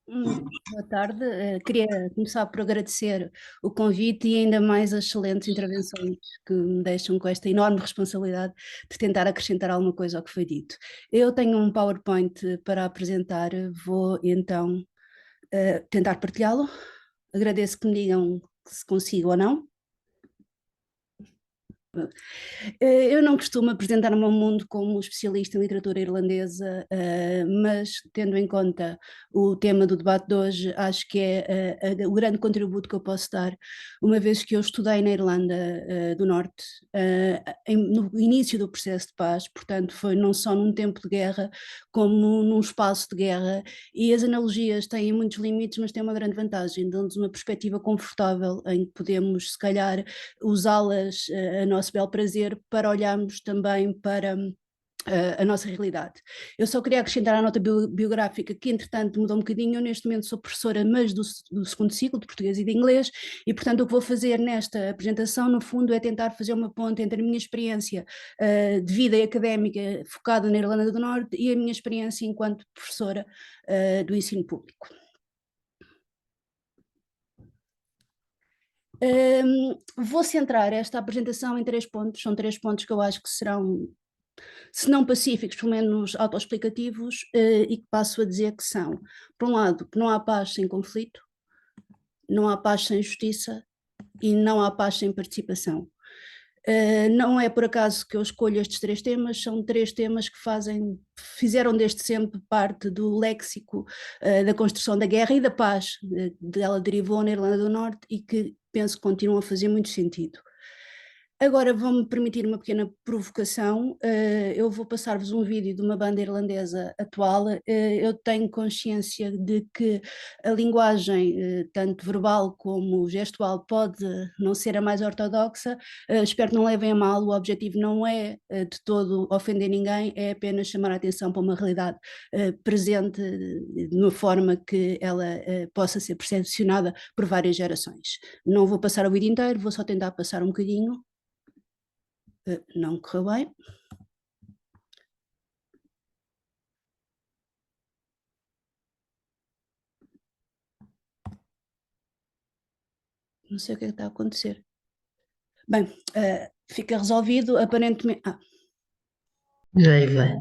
Boa tarde. Queria começar por agradecer o convite e ainda mais as excelentes intervenções que me deixam com esta enorme responsabilidade de tentar acrescentar alguma coisa ao que foi dito. Eu tenho um PowerPoint para apresentar, vou então tentar partilhá-lo. Agradeço que me digam se consigo ou não. Eu não costumo apresentar-me ao mundo como especialista em literatura irlandesa, mas tendo em conta o tema do debate de hoje, acho que é o grande contributo que eu posso dar, uma vez que eu estudei na Irlanda do Norte, no início do processo de paz, portanto foi não só num tempo de guerra, como num espaço de guerra, e as analogias têm muitos limites, mas têm uma grande vantagem, dão-nos uma perspectiva confortável em que podemos, se calhar, usá-las a nosso bel prazer para olharmos também para a nossa realidade. Eu só queria acrescentar à nota biográfica que, entretanto, mudou um bocadinho. Eu, neste momento, sou professora, mas do segundo ciclo, de português e de inglês, e, portanto, o que vou fazer nesta apresentação, no fundo, é tentar fazer uma ponte entre a minha experiência de vida académica focada na Irlanda do Norte e a minha experiência enquanto professora do ensino público. Vou centrar esta apresentação em 3 pontos, são 3 pontos que eu acho que serão, se não pacíficos, pelo menos autoexplicativos, e que passo a dizer que são, por um lado, que não há paz sem conflito, não há paz sem justiça e não há paz sem participação. Não é por acaso que eu escolho estes 3 temas, são 3 temas que fizeram desde sempre parte do léxico da construção da guerra e da paz, dela derivou na Irlanda do Norte e que penso que continuam a fazer muito sentido. Agora vão-me permitir uma pequena provocação. Eu vou passar-vos um vídeo de uma banda irlandesa atual. Eu tenho consciência de que a linguagem, tanto verbal como gestual, pode não ser a mais ortodoxa. Espero que não levem a mal. O objetivo não é de todo ofender ninguém, é apenas chamar a atenção para uma realidade presente de uma forma que ela possa ser percepcionada por várias gerações. Não vou passar o vídeo inteiro, vou só tentar passar um bocadinho. Não correu bem. Não sei o que é que está a acontecer. Bem, fica resolvido, aparentemente. Já aí vai.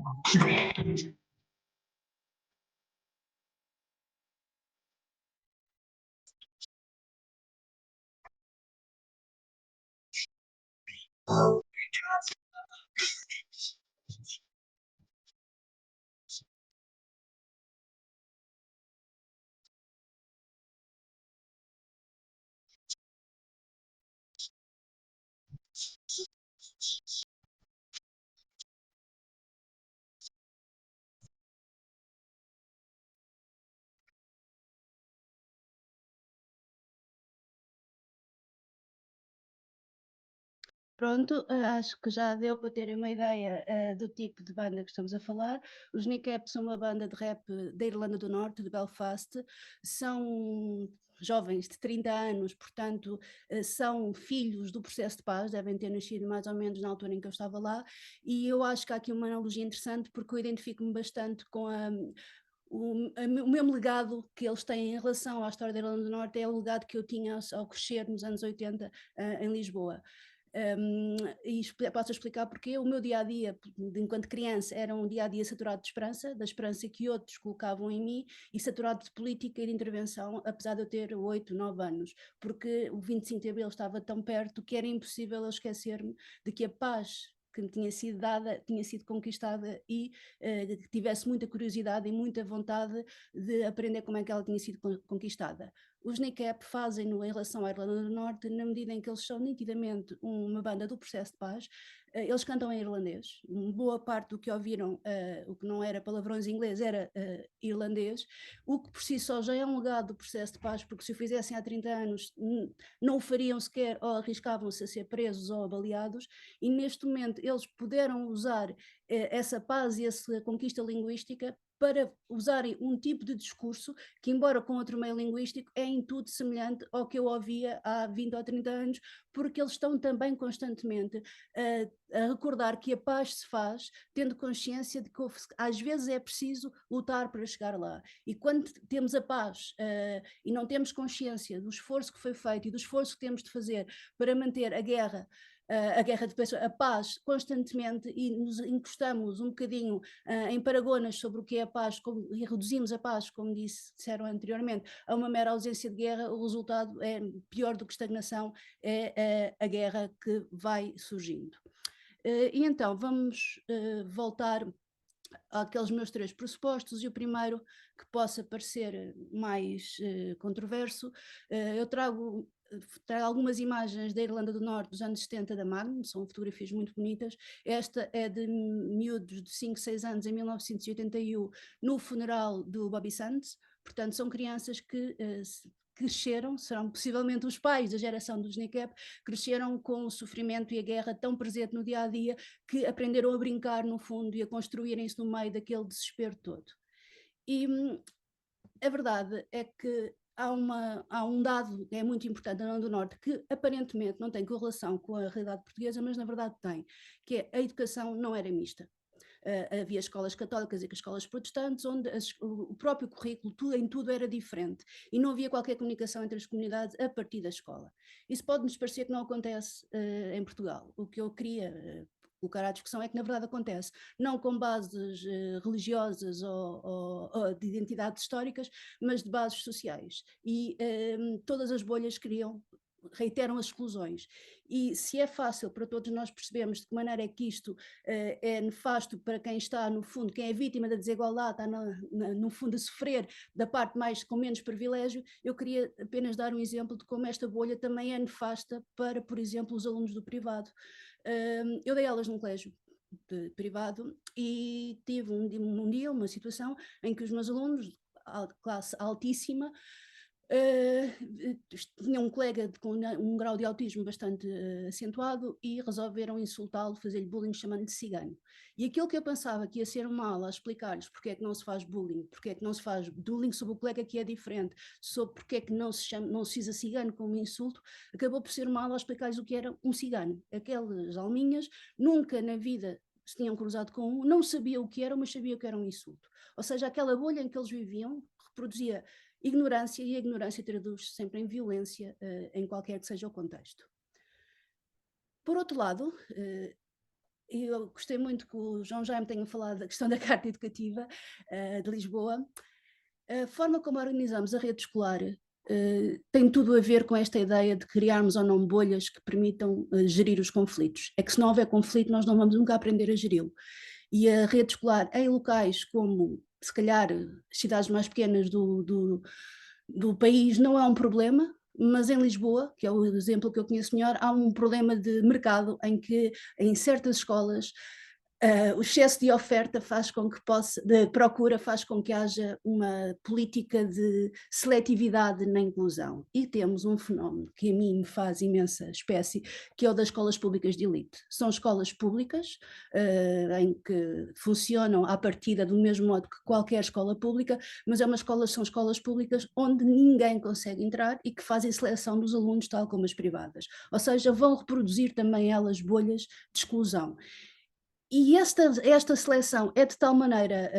Pronto, acho que já deu para terem uma ideia do tipo de banda que estamos a falar. Os Kneecap são uma banda de rap da Irlanda do Norte, de Belfast. São jovens de 30 anos, portanto, são filhos do processo de paz, devem ter nascido mais ou menos na altura em que eu estava lá, e eu acho que há aqui uma analogia interessante, porque eu identifico-me bastante com o mesmo legado que eles têm em relação à história da Irlanda do Norte é o legado que eu tinha ao crescer nos anos 80 em Lisboa. E posso explicar porque o meu dia-a-dia, enquanto criança, era um dia-a-dia saturado de esperança, da esperança que outros colocavam em mim, e saturado de política e de intervenção, apesar de eu ter 8, 9 anos, porque o 25 de Abril estava tão perto que era impossível eu esquecer-me de que a paz que me tinha sido dada, tinha sido conquistada e que tivesse muita curiosidade e muita vontade de aprender como é que ela tinha sido conquistada. Os Kneecap fazem-no em relação à Irlanda do Norte, na medida em que eles são nitidamente uma banda do processo de paz. Eles cantam em irlandês, boa parte do que ouviram, o que não era palavrões em inglês, era irlandês, o que por si só já é um legado do processo de paz, porque se o fizessem há 30 anos não o fariam sequer, ou arriscavam-se a ser presos ou baleados, e neste momento eles puderam usar essa paz e essa conquista linguística para usarem um tipo de discurso que, embora com outro meio linguístico, é em tudo semelhante ao que eu ouvia há 20 ou 30 anos, porque eles estão também constantemente a recordar que a paz se faz tendo consciência de que às vezes é preciso lutar para chegar lá. E quando temos a paz e não temos consciência do esforço que foi feito e do esforço que temos de fazer para manter a guerra de a paz constantemente, e nos encostamos um bocadinho em paragonas sobre o que é a paz e reduzimos a paz, como disseram anteriormente, a uma mera ausência de guerra, o resultado é pior do que estagnação, é a guerra que vai surgindo. E então vamos voltar àqueles meus 3 pressupostos, e o primeiro, que possa parecer mais controverso, eu trago algumas imagens da Irlanda do Norte dos anos 70 da Magnum, são fotografias muito bonitas. Esta é de miúdos de 5, 6 anos em 1981, no funeral do Bobby Sands. Portanto, são crianças que cresceram, serão possivelmente os pais da geração dos NICAP, cresceram com o sofrimento e a guerra tão presente no dia a dia, que aprenderam a brincar no fundo e a construírem-se no meio daquele desespero todo. E a verdade é que há um dado que é muito importante na Irlanda do Norte, que aparentemente não tem correlação com a realidade portuguesa, mas na verdade tem, que é a educação não era mista. Havia escolas católicas e escolas protestantes, onde o próprio currículo, em tudo era diferente, e não havia qualquer comunicação entre as comunidades a partir da escola. Isso pode-nos parecer que não acontece em Portugal. O que eu queria colocar à discussão é que na verdade acontece, não com bases religiosas ou de identidades históricas, mas de bases sociais. E todas as bolhas reiteram as exclusões. E se é fácil para todos nós percebermos de que maneira é que isto é nefasto para quem está, no fundo, quem é vítima da desigualdade, está no fundo a sofrer da parte mais com menos privilégio, eu queria apenas dar um exemplo de como esta bolha também é nefasta para, por exemplo, os alunos do privado. Eu dei aulas num colégio privado e tive um dia uma situação em que os meus alunos, classe altíssima, tinha um colega com um grau de autismo bastante acentuado, e resolveram insultá-lo, fazer-lhe bullying, chamando-lhe cigano. E aquilo que eu pensava que ia ser uma aula a explicar-lhes porque é que não se faz bullying, porque é que não se faz bullying sobre o colega que é diferente, sobre porque é que não se usa cigano como insulto, acabou por ser uma aula a explicar-lhes o que era um cigano. Aquelas alminhas nunca na vida se tinham cruzado com um, não sabiam o que era, mas sabiam que era um insulto. Ou seja, aquela bolha em que eles viviam reproduzia ignorância, e a ignorância traduz sempre em violência em qualquer que seja o contexto. Por outro lado, eu gostei muito que o João Jaime tenha falado da questão da Carta Educativa de Lisboa. A forma como organizamos a rede escolar tem tudo a ver com esta ideia de criarmos ou não bolhas que permitam gerir os conflitos. É que se não houver conflito, nós não vamos nunca aprender a geri-lo. E a rede escolar em locais como, se calhar, as cidades mais pequenas do país não é um problema, mas em Lisboa, que é o exemplo que eu conheço melhor, há um problema de mercado em que em certas escolas o excesso de oferta faz com que de procura faz com que haja uma política de seletividade na inclusão. E temos um fenómeno que a mim me faz imensa espécie, que é o das escolas públicas de elite. São escolas públicas em que funcionam à partida do mesmo modo que qualquer escola pública, mas são escolas públicas onde ninguém consegue entrar e que fazem seleção dos alunos tal como as privadas. Ou seja, vão reproduzir também elas bolhas de exclusão. E esta seleção é de tal maneira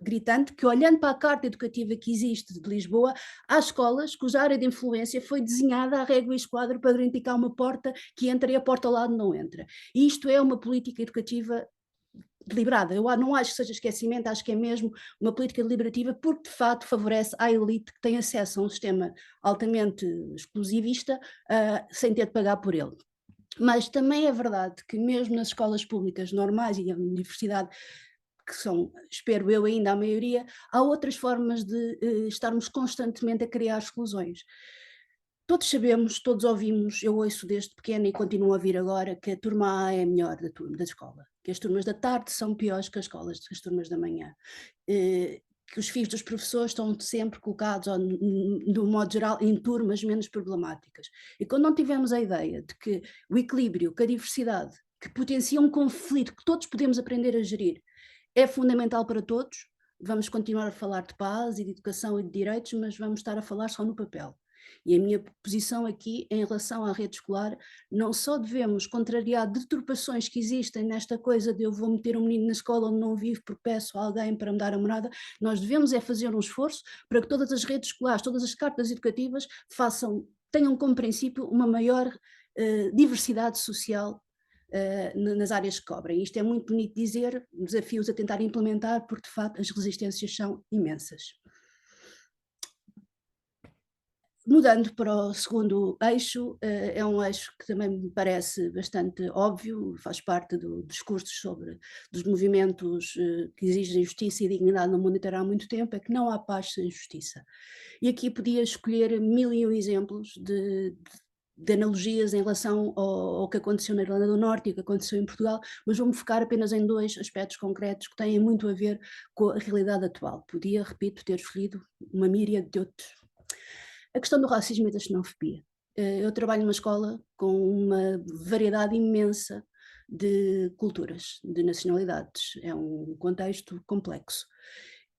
gritante que, olhando para a carta educativa que existe de Lisboa, há escolas cuja área de influência foi desenhada à régua e esquadro para garantir que há uma porta que entra e a porta ao lado não entra. E isto é uma política educativa deliberada. Eu não acho que seja esquecimento, acho que é mesmo uma política deliberativa, porque de facto favorece à elite que tem acesso a um sistema altamente exclusivista sem ter de pagar por ele. Mas também é verdade que mesmo nas escolas públicas normais e a universidade, que são, espero eu, ainda a maioria, há outras formas de estarmos constantemente a criar exclusões. Todos sabemos, todos ouvimos, eu ouço desde pequena e continuo a ouvir agora, que a turma A é a melhor da escola, que as turmas da tarde são piores que as turmas da manhã, que os filhos dos professores estão sempre colocados, do modo geral, em turmas menos problemáticas. E quando não tivemos a ideia de que o equilíbrio, que a diversidade, que potencia um conflito que todos podemos aprender a gerir, é fundamental para todos, vamos continuar a falar de paz e de educação e de direitos, mas vamos estar a falar só no papel. E a minha posição aqui, em relação à rede escolar, não só devemos contrariar deturpações que existem nesta coisa de eu vou meter um menino na escola onde não vivo porque peço a alguém para me dar a morada, nós devemos é fazer um esforço para que todas as redes escolares, todas as cartas educativas tenham como princípio uma maior diversidade social nas áreas que cobrem. Isto é muito bonito dizer, desafios a tentar implementar, porque de facto as resistências são imensas. Mudando para o segundo eixo, é um eixo que também me parece bastante óbvio, faz parte dos discursos dos movimentos que exigem justiça e dignidade no mundo inteiro há muito tempo, é que não há paz sem justiça. E aqui podia escolher mil e um exemplos de analogias em relação ao que aconteceu na Irlanda do Norte e o que aconteceu em Portugal, mas vou-me focar apenas em dois aspectos concretos que têm muito a ver com a realidade atual. Podia, repito, ter escolhido uma míriade de outros. A questão do racismo e da xenofobia. Eu trabalho numa escola com uma variedade imensa de culturas, de nacionalidades, é um contexto complexo.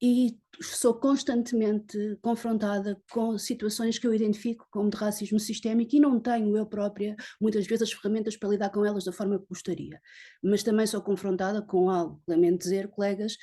E sou constantemente confrontada com situações que eu identifico como de racismo sistémico e não tenho eu própria, muitas vezes, as ferramentas para lidar com elas da forma que gostaria. Mas também sou confrontada com algo, lamento dizer, colegas,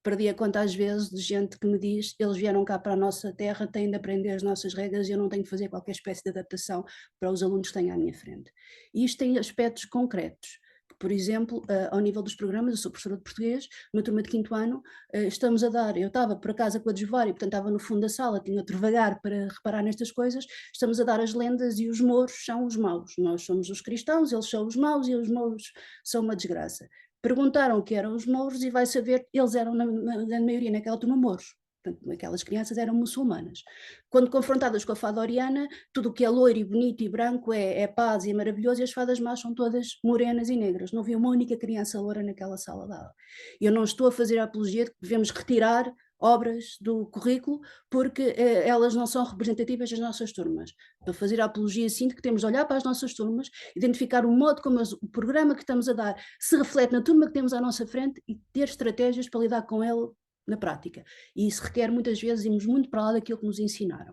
perdi a conta às vezes de gente que me diz: eles vieram cá para a nossa terra, têm de aprender as nossas regras e eu não tenho de fazer qualquer espécie de adaptação para os alunos que têm à minha frente. E isto tem aspectos concretos. Por exemplo, ao nível dos programas, eu sou professora de português, na turma de 5º ano, estamos a dar, eu estava por acaso a coadjuvar e portanto estava no fundo da sala, tinha de vagar para reparar nestas coisas, estamos a dar as lendas e os mouros são os maus, nós somos os cristãos, eles são os maus e os mouros são uma desgraça. Perguntaram o que eram os mouros e vai saber, eles eram na maioria naquela turma mouros. Portanto, aquelas crianças eram muçulmanas. Quando confrontadas com a fada oriana, tudo o que é loiro e bonito e branco é paz e é maravilhoso, e as fadas más são todas morenas e negras. Não havia uma única criança loura naquela sala de aula. Eu não estou a fazer a apologia de que devemos retirar obras do currículo porque elas não são representativas das nossas turmas. Para fazer a apologia, sim, de que temos de olhar para as nossas turmas, identificar o modo como o programa que estamos a dar se reflete na turma que temos à nossa frente e ter estratégias para lidar com ele na prática. E isso requer muitas vezes irmos muito para lá daquilo que nos ensinaram.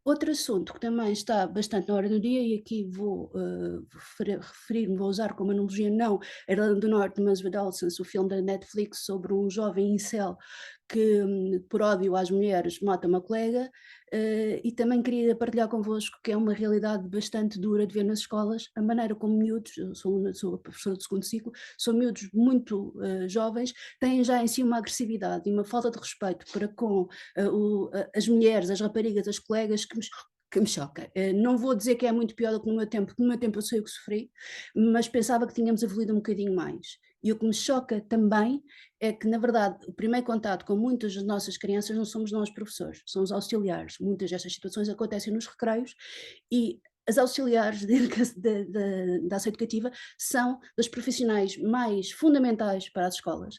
Outro assunto que também está bastante na hora do dia, e aqui vou referir-me, vou usar como analogia não a Irlanda do Norte, mas o Adolescence, o filme da Netflix sobre um jovem incel que, por ódio às mulheres, mata uma colega, e também queria partilhar convosco que é uma realidade bastante dura de ver nas escolas, a maneira como miúdos, eu sou professora de segundo ciclo, são miúdos muito jovens, têm já em si uma agressividade e uma falta de respeito para com as mulheres, as raparigas, as colegas, que me choca. Não vou dizer que é muito pior do que no meu tempo, porque no meu tempo eu sei o que sofri, mas pensava que tínhamos evoluído um bocadinho mais. E o que me choca também é que, na verdade, o primeiro contato com muitas das nossas crianças não somos nós professores, são os auxiliares. Muitas destas situações acontecem nos recreios e as auxiliares da ação educativa são das profissionais mais fundamentais para as escolas,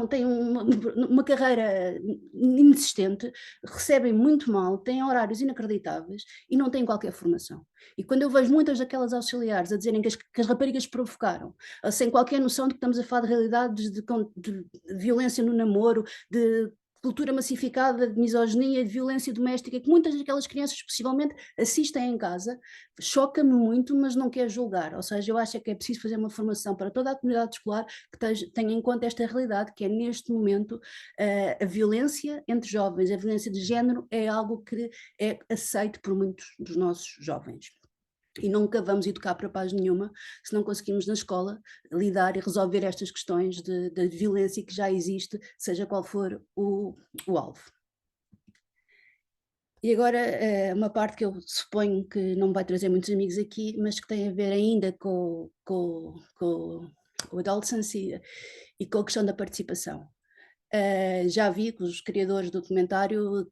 têm uma carreira inexistente, recebem muito mal, têm horários inacreditáveis e não têm qualquer formação. E quando eu vejo muitas daquelas auxiliares a dizerem que as raparigas provocaram, sem qualquer noção de que estamos a falar de realidades de violência no namoro, de cultura massificada de misoginia, de violência doméstica, que muitas daquelas crianças possivelmente assistem em casa, choca-me muito, mas não quero julgar. Ou seja, eu acho que é preciso fazer uma formação para toda a comunidade escolar que tenha em conta esta realidade, que é neste momento a violência entre jovens, a violência de género é algo que é aceito por muitos dos nossos jovens. E nunca vamos educar para paz nenhuma se não conseguimos na escola lidar e resolver estas questões de violência que já existe, seja qual for o alvo. E agora uma parte que eu suponho que não vai trazer muitos amigos aqui, mas que tem a ver ainda com o adolescence e com a questão da participação. Já vi que os criadores do documentário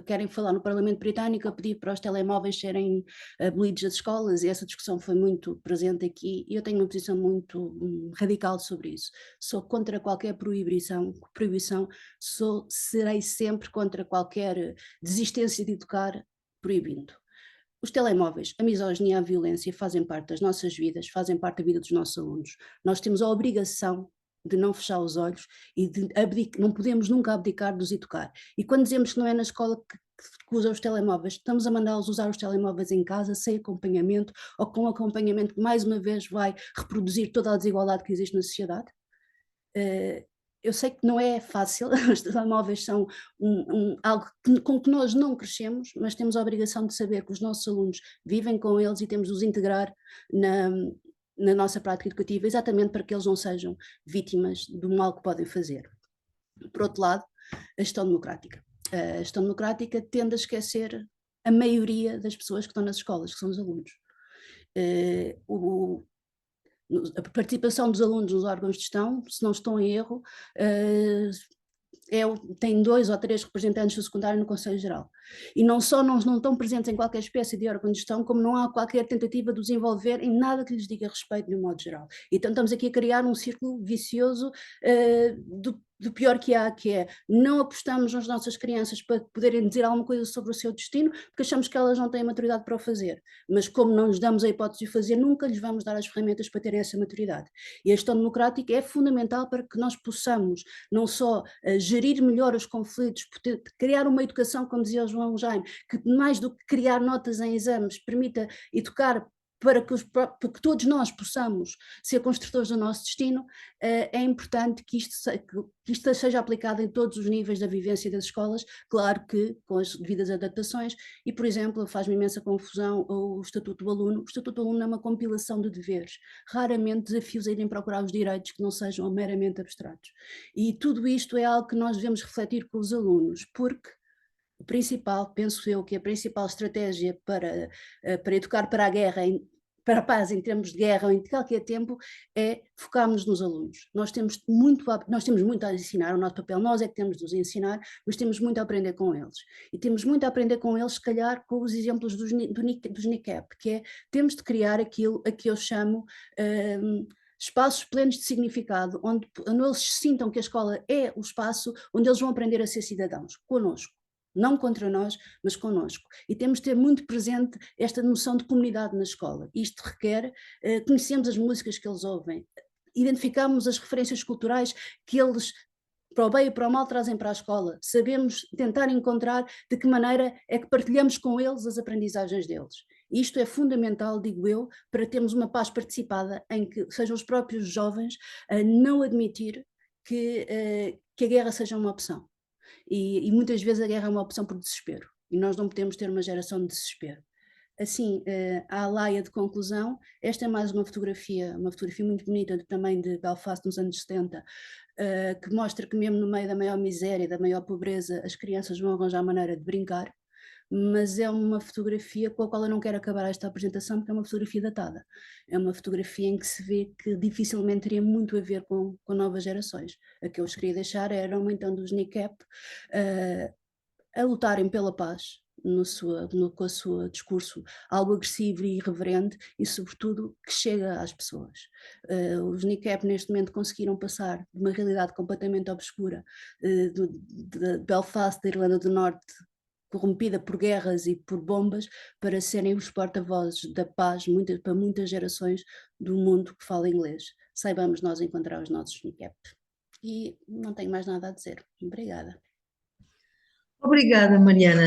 querem falar no Parlamento Britânico a pedir para os telemóveis serem abolidos das escolas, e essa discussão foi muito presente aqui, e eu tenho uma posição muito radical sobre isso. Sou contra qualquer proibição, serei sempre contra qualquer desistência de educar proibindo. Os telemóveis, a misoginia e a violência fazem parte das nossas vidas, fazem parte da vida dos nossos alunos. Nós temos a obrigação de não fechar os olhos e de não podemos nunca abdicar de os educar. E quando dizemos que não é na escola que usa os telemóveis, estamos a mandá-los usar os telemóveis em casa, sem acompanhamento, ou com acompanhamento que mais uma vez vai reproduzir toda a desigualdade que existe na sociedade. Eu sei que não é fácil, os telemóveis são algo com que nós não crescemos, mas temos a obrigação de saber que os nossos alunos vivem com eles e temos de os integrar na, na nossa prática educativa, exatamente para que eles não sejam vítimas do mal que podem fazer. Por outro lado, a gestão democrática. A gestão democrática tende a esquecer a maioria das pessoas que estão nas escolas, que são os alunos. A participação dos alunos nos órgãos de gestão, se não estou em erro, tem 2 ou 3 representantes do secundário no Conselho Geral. E não só não estão presentes em qualquer espécie de órgão de gestão, como não há qualquer tentativa de os envolver em nada que lhes diga respeito de um modo geral. Então estamos aqui a criar um círculo vicioso do pior que há, que é não apostamos nas nossas crianças para poderem dizer alguma coisa sobre o seu destino, porque achamos que elas não têm maturidade para o fazer. Mas como não lhes damos a hipótese de o fazer, nunca lhes vamos dar as ferramentas para terem essa maturidade. E a gestão democrática é fundamental para que nós possamos não só gerir melhor os conflitos, criar uma educação, como dizia o João Jaime, que mais do que criar notas em exames, permita educar para que todos nós possamos ser construtores do nosso destino, é importante que isto seja aplicado em todos os níveis da vivência das escolas, claro que com as devidas adaptações, e por exemplo, faz-me imensa confusão o Estatuto do Aluno. O Estatuto do Aluno é uma compilação de deveres, raramente desafios a irem procurar os direitos que não sejam meramente abstratos. E tudo isto é algo que nós devemos refletir com os alunos, porque o principal, penso eu, que a principal estratégia para educar para a guerra, para a paz em termos de guerra ou em qualquer tempo, é focarmos nos alunos. Nós temos muito a ensinar, o nosso papel, nós é que temos de os ensinar, mas temos muito a aprender com eles. E temos muito a aprender com eles, se calhar, com os exemplos dos NICEP, que é, temos de criar aquilo a que eu chamo espaços plenos de significado, onde eles sintam que a escola é o espaço onde eles vão aprender a ser cidadãos, connosco. Não contra nós, mas connosco. E temos de ter muito presente esta noção de comunidade na escola. Isto requer, conhecemos as músicas que eles ouvem, identificamos as referências culturais que eles, para o bem e para o mal, trazem para a escola. Sabemos tentar encontrar de que maneira é que partilhamos com eles as aprendizagens deles. Isto é fundamental, digo eu, para termos uma paz participada em que sejam os próprios jovens a não admitir que a guerra seja uma opção. E muitas vezes a guerra é uma opção por desespero, e nós não podemos ter uma geração de desespero. Assim, à laia de conclusão, esta é mais uma fotografia muito bonita também de Belfast nos anos 70, que mostra que mesmo no meio da maior miséria, da maior pobreza, as crianças vão arranjar maneira de brincar, mas é uma fotografia com a qual eu não quero acabar esta apresentação, porque é uma fotografia datada. É uma fotografia em que se vê que dificilmente teria muito a ver com novas gerações. A que eu vos queria deixar era uma então dos NICEP a lutarem pela paz, com o seu discurso algo agressivo e irreverente e, sobretudo, que chega às pessoas. Os NICEP neste momento conseguiram passar de uma realidade completamente obscura de Belfast, da Irlanda do Norte, corrompida por guerras e por bombas, para serem os porta-vozes da paz para muitas gerações do mundo que fala inglês. Saibamos nós encontrar os nossos NICEP. E não tenho mais nada a dizer. Obrigada. Obrigada, Mariana.